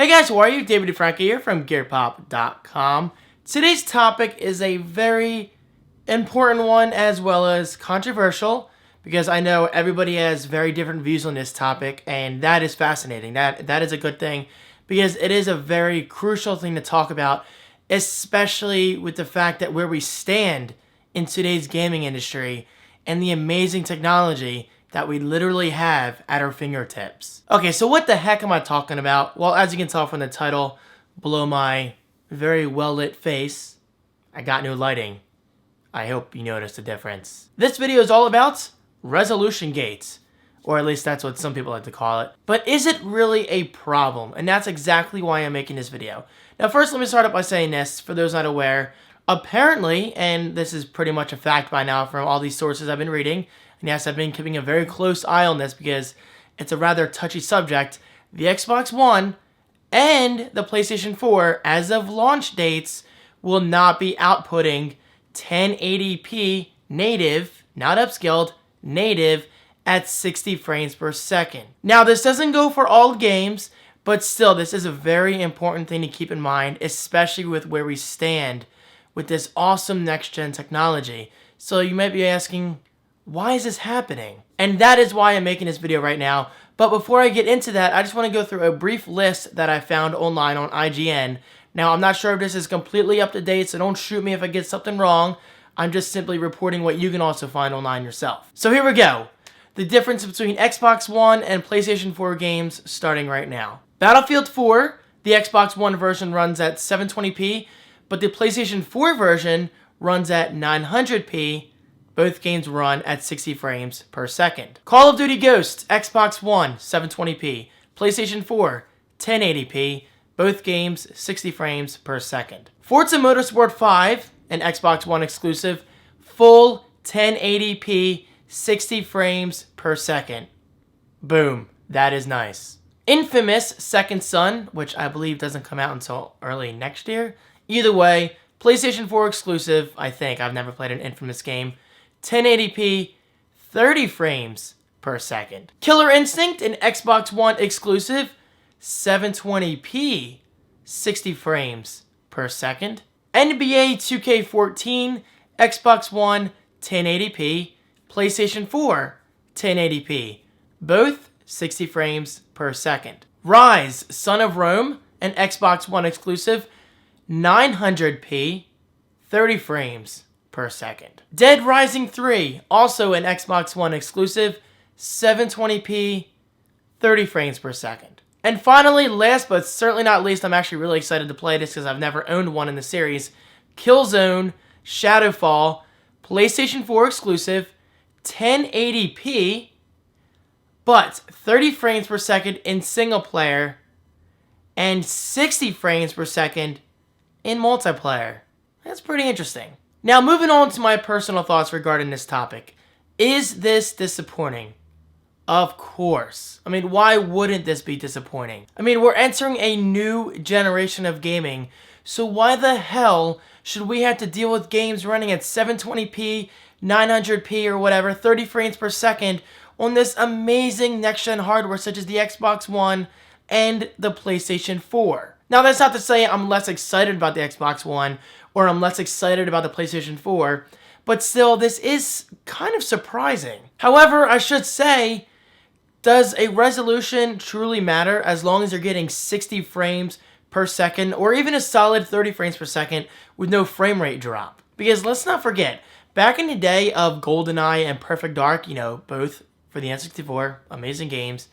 Hey guys, how are you? David Franco here from GearPop.com. Today's topic is a very important one as well as controversial because I know everybody has very different views on this topic, and that is fascinating. That is a good thing because it is a very crucial thing to talk about, especially with the fact that where we stand in today's gaming industry and the amazing technology that we literally have at our fingertips. Okay, so what the heck am I talking about? Well, as you can tell from the title below my very well-lit face, I got new lighting. I hope you noticed the difference. This video is all about Resolutiongate, or at least that's what some people like to call it. But is it really a problem? And that's exactly why I'm making this video. Now first, let me start up by saying this, for those not aware. Apparently, and this is pretty much a fact by now from all these sources I've been reading, and yes, I've been keeping a very close eye on this because it's a rather touchy subject, the Xbox One and the PlayStation 4, as of launch dates, will not be outputting 1080p native, not upscaled, native at 60 frames per second. Now, this doesn't go for all games, but still, this is a very important thing to keep in mind, especially with where we stand with this awesome next-gen technology. So you might be asking, why is this happening? And that is why I'm making this video right now. But before I get into that, I just want to go through a brief list that I found online on IGN. Now, I'm not sure if this is completely up to date, so don't shoot me if I get something wrong. I'm just simply reporting what you can also find online yourself. So here we go. The difference between Xbox One and PlayStation 4 games starting right now. Battlefield 4, the Xbox One version runs at 720p, but the PlayStation 4 version runs at 900p. Both games run at 60 frames per second. Call of Duty Ghosts, Xbox One, 720p. PlayStation 4, 1080p. Both games, 60 frames per second. Forza Motorsport 5, an Xbox One exclusive, full 1080p, 60 frames per second. Boom. That is nice. Infamous Second Son, which I believe doesn't come out until early next year. Either way, PlayStation 4 exclusive, I think. I've never played an Infamous game. 1080p, 30 frames per second. Killer Instinct, an Xbox One exclusive, 720p, 60 frames per second. NBA 2K14, Xbox One, 1080p, PlayStation 4, 1080p, both 60 frames per second. Rise, Son of Rome, an Xbox One exclusive, 900p, 30 frames per second. Dead Rising 3, also an Xbox One exclusive, 720p, 30 frames per second. And finally, last but certainly not least, I'm actually really excited to play this because I've never owned one in the series, Killzone Shadowfall, PlayStation 4 exclusive, 1080p, but 30 frames per second in single player and 60 frames per second in multiplayer. That's pretty interesting. Now, moving on to my personal thoughts regarding this topic. Is this disappointing? Of course. I mean, why wouldn't this be disappointing? I mean, we're entering a new generation of gaming, so why the hell should we have to deal with games running at 720p, 900p, or whatever, 30 frames per second on this amazing next-gen hardware such as the Xbox One and the PlayStation 4? Now, that's not to say I'm less excited about the Xbox One or I'm less excited about the PlayStation 4, but still, this is kind of surprising. However, I should say, does a resolution truly matter as long as you're getting 60 frames per second or even a solid 30 frames per second with no frame rate drop? Because let's not forget, back in the day of GoldenEye and Perfect Dark, you know, both for the N64, amazing games,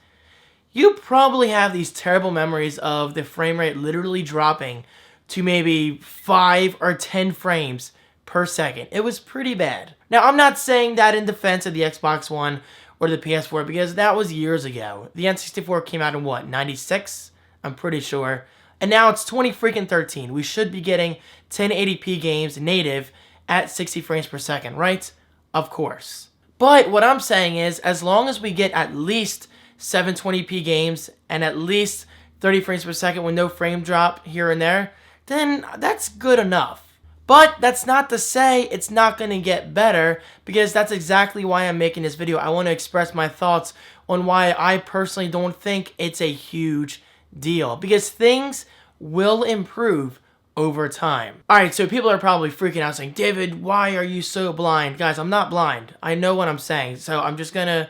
you probably have these terrible memories of the frame rate literally dropping to maybe 5 or 10 frames per second. It was pretty bad. Now, I'm not saying that in defense of the Xbox One or the PS4 because that was years ago. The N64 came out in what, 96? I'm pretty sure. And now it's 2013. We should be getting 1080p games native at 60 frames per second, right? Of course. But what I'm saying is, as long as we get at least 720p games and at least 30 frames per second with no frame drop here and there, then that's good enough. But that's not to say it's not going to get better, because that's exactly why I'm making this video. I want to express my thoughts on why I personally don't think it's a huge deal because things will improve over time. Alright, so people are probably freaking out saying, David, why are you so blind? Guys, I'm not blind. I know what I'm saying, so I'm just gonna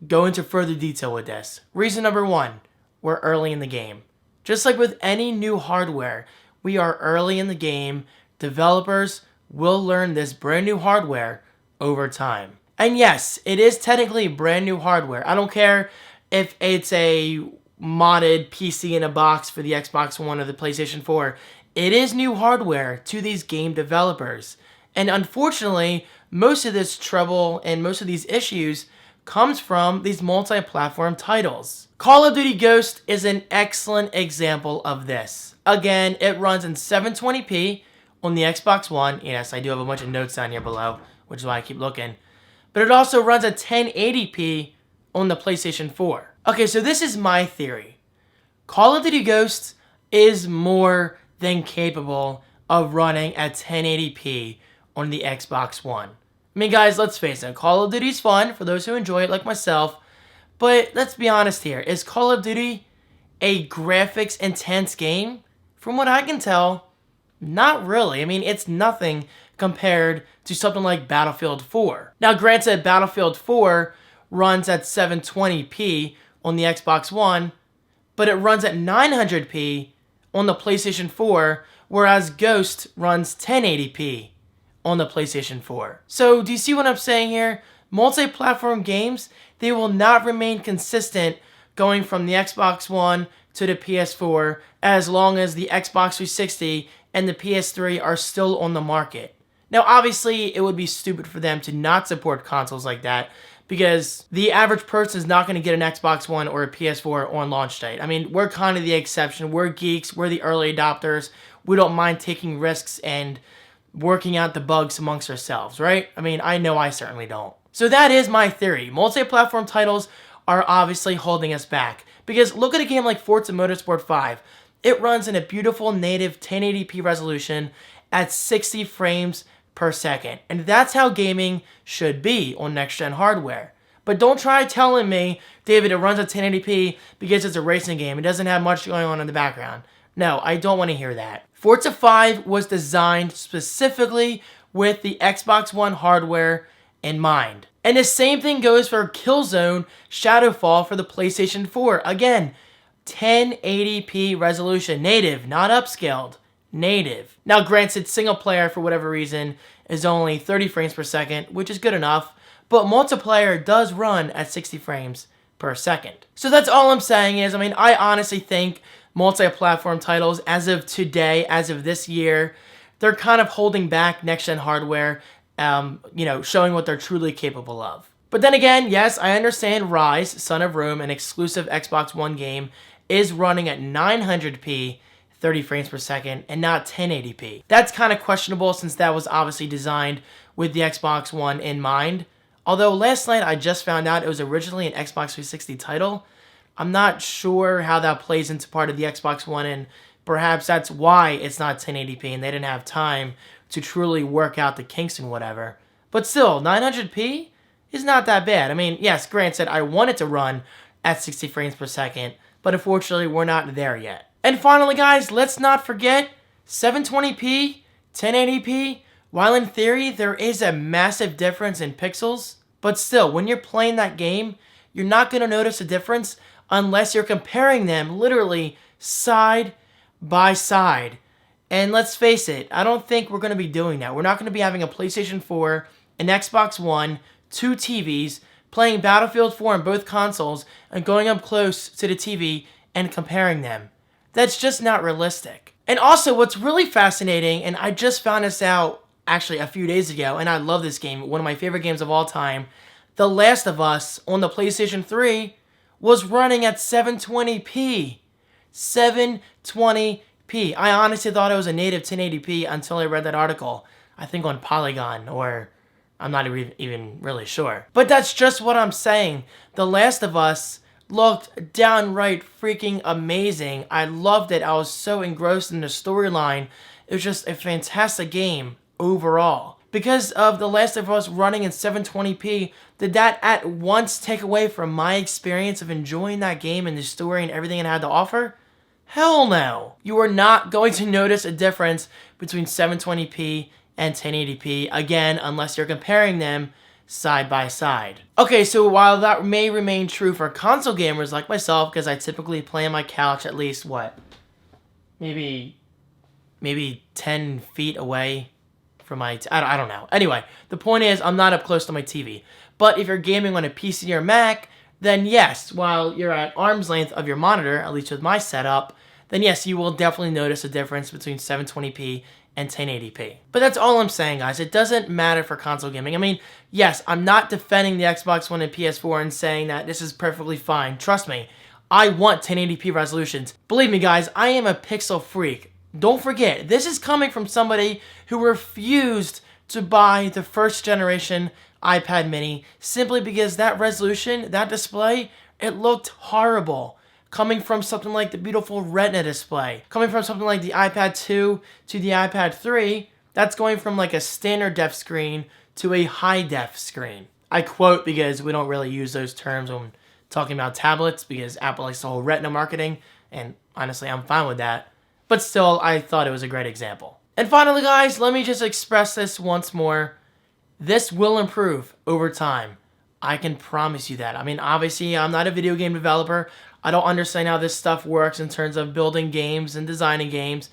go into further detail with this. Reason number one, we're early in the game. Just like with any new hardware, we are early in the game. Developers will learn this brand new hardware over time. And yes, it is technically brand new hardware. I don't care if it's a modded PC in a box for the Xbox One or the PlayStation 4. It is new hardware to these game developers. And unfortunately, most of this trouble and most of these issues comes from these multi-platform titles. Call of Duty Ghost is an excellent example of this. Again, it runs in 720p on the Xbox One. Yes, I do have a bunch of notes down here below, which is why I keep looking. But it also runs at 1080p on the PlayStation 4. Okay, so this is my theory. Call of Duty Ghosts is more than capable of running at 1080p on the Xbox One. I mean, guys, let's face it. Call of Duty's fun for those who enjoy it like myself. But let's be honest here. Is Call of Duty a graphics-intense game? From what I can tell, not really. I mean, it's nothing compared to something like Battlefield 4. Now, granted, Battlefield 4 runs at 720p on the Xbox One, but it runs at 900p on the PlayStation 4, whereas Ghost runs 1080p on the PlayStation 4. So, do you see what I'm saying here? Multi-platform games, they will not remain consistent going from the Xbox One to the PS4 as long as the Xbox 360 and the PS3 are still on the market. Now, obviously, it would be stupid for them to not support consoles like that because the average person is not going to get an Xbox One or a PS4 on launch date. I mean, we're kind of the exception. We're geeks. We're the early adopters. We don't mind taking risks and working out the bugs amongst ourselves, right? I mean, I know I certainly don't. So that is my theory. Multi-platform titles are obviously holding us back. Because look at a game like Forza Motorsport 5. It runs in a beautiful native 1080p resolution at 60 frames per second. And that's how gaming should be on next-gen hardware. But don't try telling me, David, it runs at 1080p because it's a racing game. It doesn't have much going on in the background. No, I don't want to hear that. Forza 5 was designed specifically with the Xbox One hardware in mind. And the same thing goes for Killzone Shadowfall for the PlayStation 4. Again, 1080p resolution, native, not upscaled, native. Now granted, single player for whatever reason is only 30 frames per second, which is good enough, but multiplayer does run at 60 frames per second. So that's all I'm saying is, I mean, I honestly think multi-platform titles as of today, as of this year, they're kind of holding back next-gen hardware, showing what they're truly capable of. But then again, yes, I understand Rise, Son of Rome, an exclusive Xbox One game, is running at 900p, 30 frames per second, and not 1080p. That's kind of questionable since that was obviously designed with the Xbox One in mind. Although last night I just found out it was originally an Xbox 360 title. I'm not sure how that plays into part of the Xbox One, and perhaps that's why it's not 1080p and they didn't have time to truly work out the kinks and whatever. But still, 900p is not that bad. I mean, yes, granted, I want it to run at 60 frames per second, but unfortunately, we're not there yet. And finally, guys, let's not forget 720p, 1080p. While in theory, there is a massive difference in pixels, but still, when you're playing that game, you're not going to notice a difference unless you're comparing them literally side by side. And let's face it, I don't think we're going to be doing that. We're not going to be having a PlayStation 4, an Xbox One, two TVs, playing Battlefield 4 on both consoles, and going up close to the TV and comparing them. That's just not realistic. And also, what's really fascinating, and I just found this out actually a few days ago, and I love this game, one of my favorite games of all time, The Last of Us on the PlayStation 3 was running at 720p. 720p. I honestly thought it was a native 1080p until I read that article. I think on Polygon, or I'm not even really sure. But that's just what I'm saying. The Last of Us looked downright freaking amazing. I loved it. I was so engrossed in the storyline. It was just a fantastic game overall. because of The Last of Us running in 720p, did that at once take away from my experience of enjoying that game and the story and everything it had to offer? Hell no. You are not going to notice a difference between 720p and 1080p, again, unless you're comparing them side by side. Okay, so while that may remain true for console gamers like myself, because I typically play on my couch at least, what, maybe 10 feet away from my, I don't know. Anyway, the point is, I'm not up close to my TV. But if you're gaming on a PC or Mac, then yes, while you're at arm's length of your monitor, at least with my setup, then yes, you will definitely notice a difference between 720p and 1080p. But that's all I'm saying, guys. It doesn't matter for console gaming. I mean, yes, I'm not defending the Xbox One and PS4 and saying that this is perfectly fine. Trust me, I want 1080p resolutions. Believe me, guys, I am a pixel freak. Don't forget, this is coming from somebody who refused to buy the first generation iPad mini simply because that resolution, that display, it looked horrible. Coming from something like the beautiful Retina display, coming from something like the iPad 2 to the iPad 3, that's going from like a standard def screen to a high def screen. I quote because we don't really use those terms when talking about tablets because Apple likes the whole Retina marketing, and honestly, I'm fine with that. But still, I thought it was a great example. And finally, guys, let me just express this once more. This will improve over time. I can promise you that. I mean, obviously, I'm not a video game developer. I don't understand how this stuff works in terms of building games and designing games.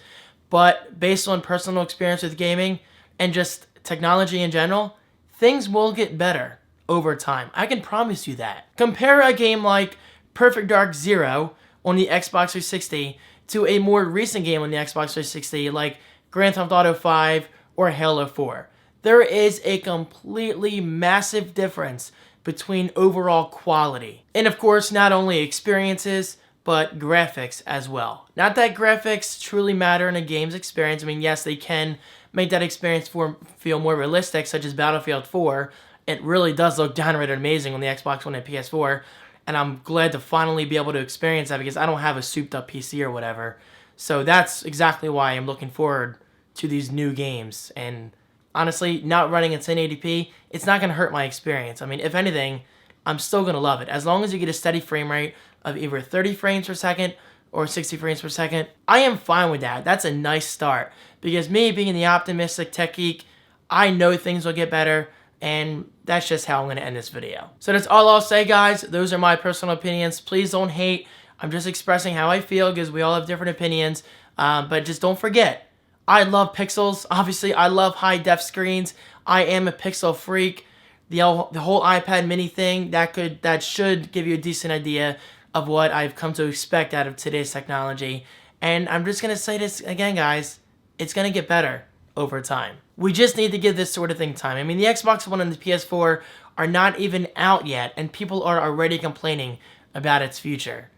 But based on personal experience with gaming and just technology in general, things will get better over time. I can promise you that. Compare a game like Perfect Dark Zero on the Xbox 360 to a more recent game on the Xbox 360 like Grand Theft Auto 5 or Halo 4. There is a completely massive difference between overall quality. And of course, not only experiences, but graphics as well. Not that graphics truly matter in a game's experience. I mean, yes, they can make that experience feel more realistic, such as Battlefield 4. It really does look downright amazing on the Xbox One and PS4. And I'm glad to finally be able to experience that because I don't have a souped up PC or whatever. So that's exactly why I'm looking forward to these new games. And honestly, not running in 1080p, it's not going to hurt my experience. I mean, if anything, I'm still going to love it. As long as you get a steady frame rate of either 30 frames per second or 60 frames per second, I am fine with that. That's a nice start. Because me being the optimistic tech geek, I know things will get better. And that's just how I'm going to end this video. So that's all I'll say, guys. Those are my personal opinions. Please don't hate. I'm just expressing how I feel because we all have different opinions. But just don't forget, I love pixels. Obviously, I love high-def screens. I am a pixel freak. The whole iPad mini thing, that should give you a decent idea of what I've come to expect out of today's technology. And I'm just going to say this again, guys. It's going to get better over time. We just need to give this sort of thing time. I mean, the Xbox One and the PS4 are not even out yet, and people are already complaining about its future.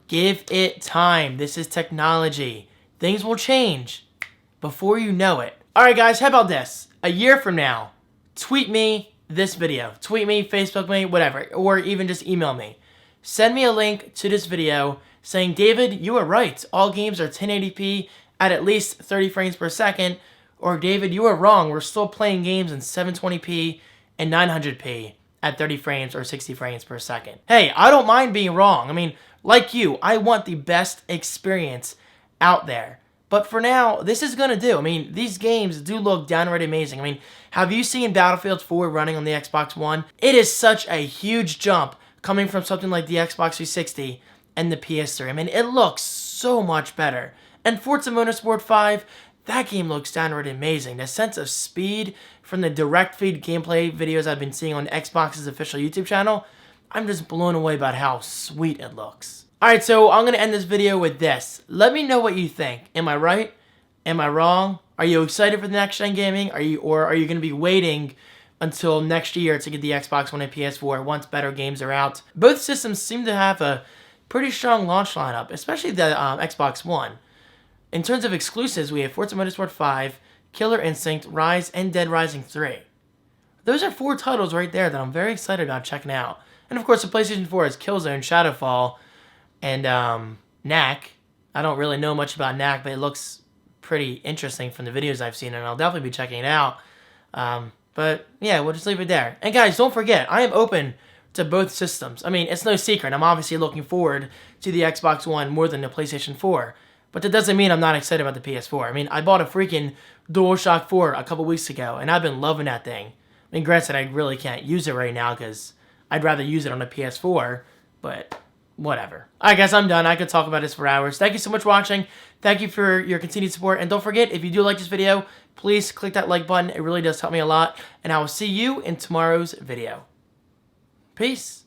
Give it time. This is technology. Things will change before you know it. Alright guys, how about this? A year from now, tweet me this video. Tweet me, Facebook me, whatever. Or even just email me. Send me a link to this video saying, David, you were right. All games are 1080p at least 30 frames per second. Or, David, you were wrong. We're still playing games in 720p and 900p at 30 frames or 60 frames per second. Hey, I don't mind being wrong. I mean, like you, I want the best experience out there. But for now, this is going to do. I mean, these games do look downright amazing. I mean, have you seen Battlefield 4 running on the Xbox One? It is such a huge jump coming from something like the Xbox 360 and the PS3. I mean, it looks so much better. And Forza Motorsport 5, that game looks downright amazing. The sense of speed from the direct feed gameplay videos I've been seeing on Xbox's official YouTube channel, I'm just blown away about how sweet it looks. Alright, so I'm going to end this video with this. Let me know what you think. Am I right? Am I wrong? Are you excited for the next gen gaming? Are you going to be waiting until next year to get the Xbox One and PS4 once better games are out? Both systems seem to have a pretty strong launch lineup, especially the Xbox One. In terms of exclusives, we have Forza Motorsport 5, Killer Instinct, Rise, and Dead Rising 3. Those are 4 titles right there that I'm very excited about checking out. And of course, the PlayStation 4 is Killzone, Shadowfall, and Knack. I don't really know much about Knack, but it looks pretty interesting from the videos I've seen, and I'll definitely be checking it out. But yeah, we'll just leave it there. And guys, don't forget, I am open to both systems. I mean, it's no secret. I'm obviously looking forward to the Xbox One more than the PlayStation 4. But that doesn't mean I'm not excited about the PS4. I mean, I bought a freaking DualShock 4 a couple weeks ago, and I've been loving that thing. I mean, granted, I really can't use it right now because I'd rather use it on a PS4, but whatever. I guess I'm done. I could talk about this for hours. Thank you so much for watching. Thank you for your continued support. And don't forget, if you do like this video, please click that like button. It really does help me a lot. And I will see you in tomorrow's video. Peace.